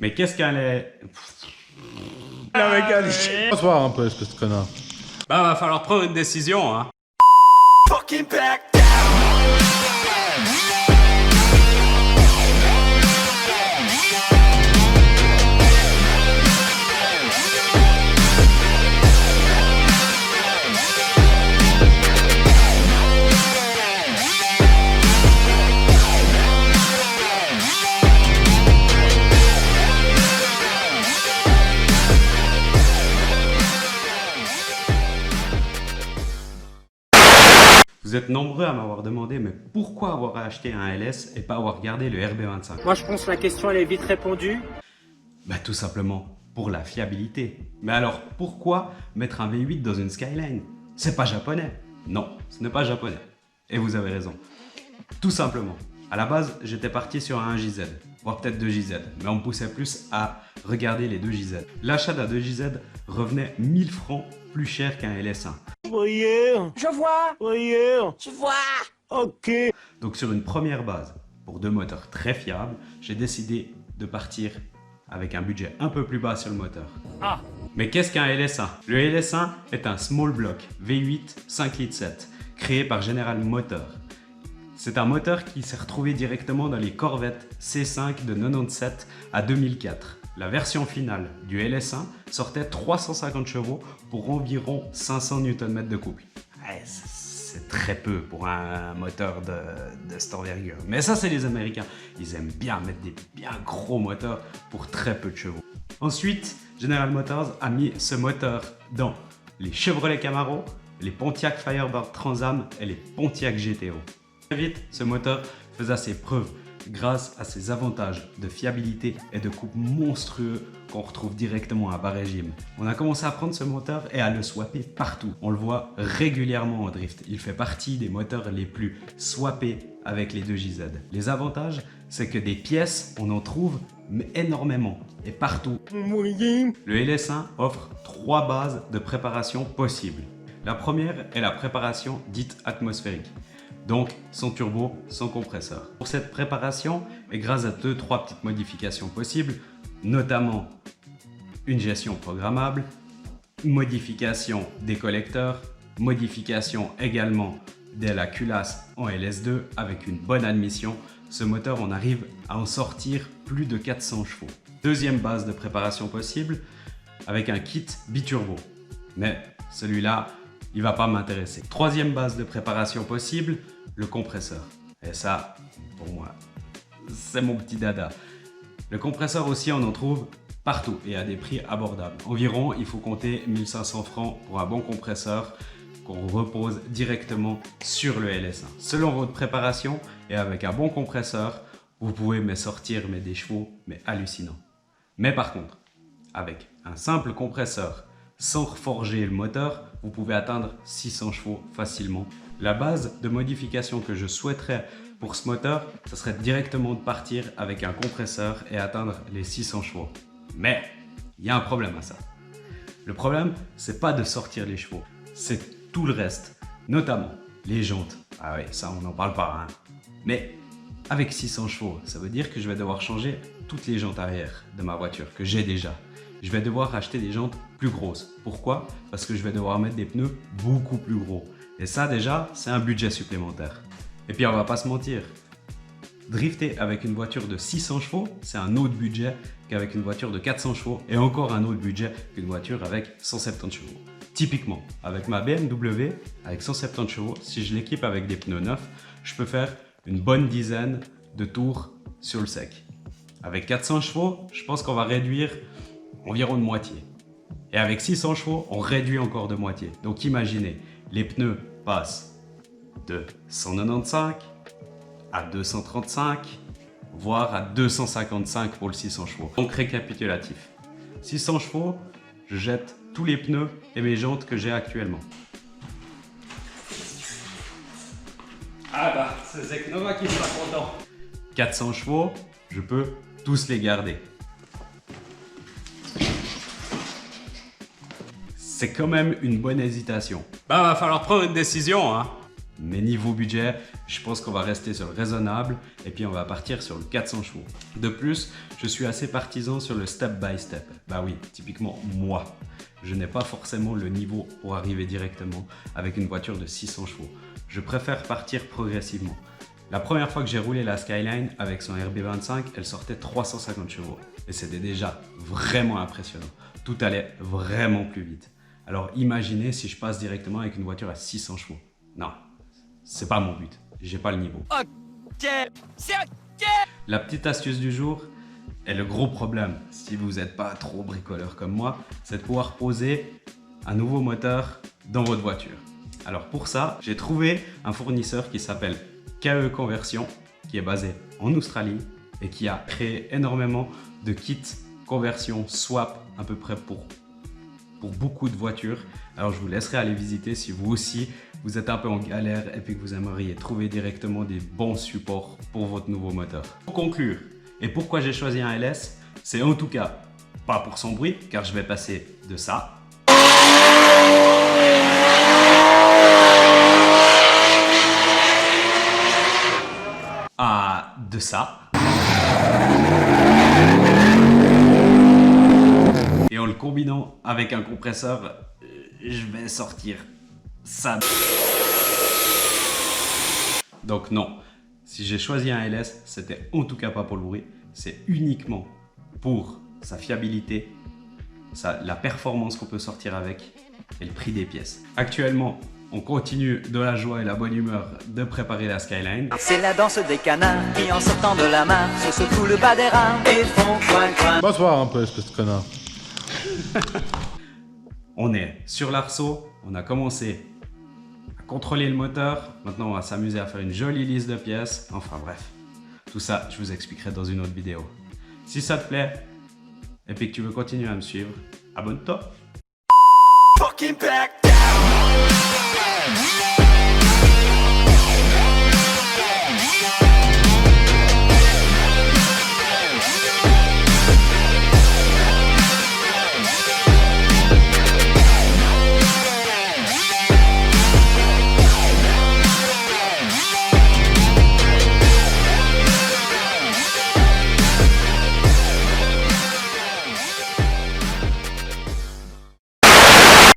Mais qu'est-ce qu'un lait... Bonsoir un peu, espèce de connard. Bah, va falloir prendre une décision, hein. Vous êtes nombreux à m'avoir demandé, mais pourquoi avoir acheté un LS et pas avoir gardé le RB25? Moi je pense que la question elle est vite répondue. Bah tout simplement pour la fiabilité. Mais alors pourquoi mettre un V8 dans une Skyline? C'est pas japonais. Non, ce n'est pas japonais. Et vous avez raison. Tout simplement. À la base, j'étais parti sur un 1JZ, voire peut-être 2JZ, mais on me poussait plus à regarder les 2JZ. L'achat d'un 2JZ revenait 1000 francs plus cher qu'un LS1. Voyez, Je vois, voyez, je vois. ok. Donc sur une première base, pour deux moteurs très fiables, j'ai décidé de partir avec un budget un peu plus bas sur le moteur. Ah. Mais qu'est-ce qu'un LS1? Le LS1 est un small block V8 5,7 litres créé par General Motors. C'est un moteur qui s'est retrouvé directement dans les Corvette C5 de 97 à 2004. La version finale du LS1 sortait 350 chevaux pour environ 500 Nm de couple. Ouais, c'est très peu pour un moteur de cette envergure. Mais ça, c'est les Américains. Ils aiment bien mettre des bien gros moteurs pour très peu de chevaux. Ensuite, General Motors a mis ce moteur dans les Chevrolet Camaro, les Pontiac Firebird Trans Am et les Pontiac GTO. Très vite, ce moteur faisait ses preuves grâce à ses avantages de fiabilité et de coupe monstrueux qu'on retrouve directement à bas régime. On a commencé à prendre ce moteur et à le swapper partout. On le voit régulièrement en drift. Il fait partie des moteurs les plus swappés avec les 2JZ. Les avantages, c'est que des pièces, on en trouve énormément et partout. Le LS1 offre 3 bases de préparation possibles. La première est la préparation dite atmosphérique. Donc sans turbo, sans compresseur. Pour cette préparation, et grâce à 2-3 petites modifications possibles, notamment une gestion programmable, modification des collecteurs, modification également de la culasse en LS2 avec une bonne admission, ce moteur on arrive à en sortir plus de 400 chevaux. Deuxième base de préparation possible, avec un kit biturbo. Mais celui-là, il va pas m'intéresser. Troisième base de préparation possible, le compresseur. Et ça, pour moi, c'est mon petit dada. Le compresseur aussi, on en trouve partout et à des prix abordables. Environ, il faut compter 1500 francs pour un bon compresseur qu'on repose directement sur le LS1. Selon votre préparation et avec un bon compresseur, vous pouvez me sortir des chevaux hallucinants. Mais par contre, avec un simple compresseur, sans reforger le moteur, vous pouvez atteindre 600 chevaux facilement. La base de modification que je souhaiterais pour ce moteur, ce serait directement de partir avec un compresseur et atteindre les 600 chevaux. Mais il y a un problème à ça. Le problème, c'est pas de sortir les chevaux, c'est tout le reste, notamment les jantes. Ah oui, ça on n'en parle pas, hein. Mais avec 600 chevaux, ça veut dire que je vais devoir changer toutes les jantes arrière de ma voiture que j'ai déjà. Je vais devoir acheter des jantes plus grosses. Pourquoi? Parce que je vais devoir mettre des pneus beaucoup plus gros. Et ça déjà, c'est un budget supplémentaire. Et puis on va pas se mentir, drifter avec une voiture de 600 chevaux, c'est un autre budget qu'avec une voiture de 400 chevaux et encore un autre budget qu'une voiture avec 170 chevaux. Typiquement, avec ma BMW, avec 170 chevaux, si je l'équipe avec des pneus neufs, je peux faire une bonne dizaine de tours sur le sec. Avec 400 chevaux, je pense qu'on va réduire environ de moitié. Et avec 600 chevaux, on réduit encore de moitié. Donc imaginez, les pneus passent de 195 à 235, voire à 255 pour le 600 chevaux. Donc récapitulatif, 600 chevaux, je jette tous les pneus et mes jantes que j'ai actuellement. Ah bah, c'est Zeknova qui sera content. 400 chevaux, je peux tous les garder. C'est quand même une bonne hésitation. Bah, va falloir prendre une décision, hein. Mais niveau budget, je pense qu'on va rester sur le raisonnable et puis on va partir sur le 400 chevaux. De plus, je suis assez partisan sur le step by step. Bah oui, typiquement moi. Je n'ai pas forcément le niveau pour arriver directement avec une voiture de 600 chevaux. Je préfère partir progressivement. La première fois que j'ai roulé la Skyline avec son RB25, elle sortait 350 chevaux. Et c'était déjà vraiment impressionnant. Tout allait vraiment plus vite. Alors imaginez si je passe directement avec une voiture à 600 chevaux. Non, c'est pas mon but. J'ai pas le niveau. Ok, c'est ok. La petite astuce du jour et le gros problème, si vous n'êtes pas trop bricoleur comme moi, c'est de pouvoir poser un nouveau moteur dans votre voiture. Alors pour ça, j'ai trouvé un fournisseur qui s'appelle KE Conversion, qui est basé en Australie et qui a créé énormément de kits conversion swap à peu près pour beaucoup de voitures. Alors je vous laisserai aller visiter si vous aussi vous êtes un peu en galère et puis que vous aimeriez trouver directement des bons supports pour votre nouveau moteur. Pour conclure, et pourquoi j'ai choisi un LS, c'est en tout cas pas pour son bruit, car je vais passer de ça à de ça. Et en le combinant avec un compresseur, je vais sortir ça. Donc non, si j'ai choisi un LS, c'était en tout cas pas pour le bruit, c'est uniquement pour sa fiabilité, la performance qu'on peut sortir avec et le prix des pièces. Actuellement, on continue de la joie et la bonne humeur de préparer la Skyline. C'est la danse des canards qui en sortant de la mare se secouent le bas des reins et font coin coin. Bonsoir un peu, espèce de connard. On est sur l'arceau, on a commencé à contrôler le moteur. Maintenant, on va s'amuser à faire une jolie liste de pièces. Enfin bref, tout ça, je vous expliquerai dans une autre vidéo. Si ça te plaît et puis que tu veux continuer à me suivre, abonne-toi. Fucking back down.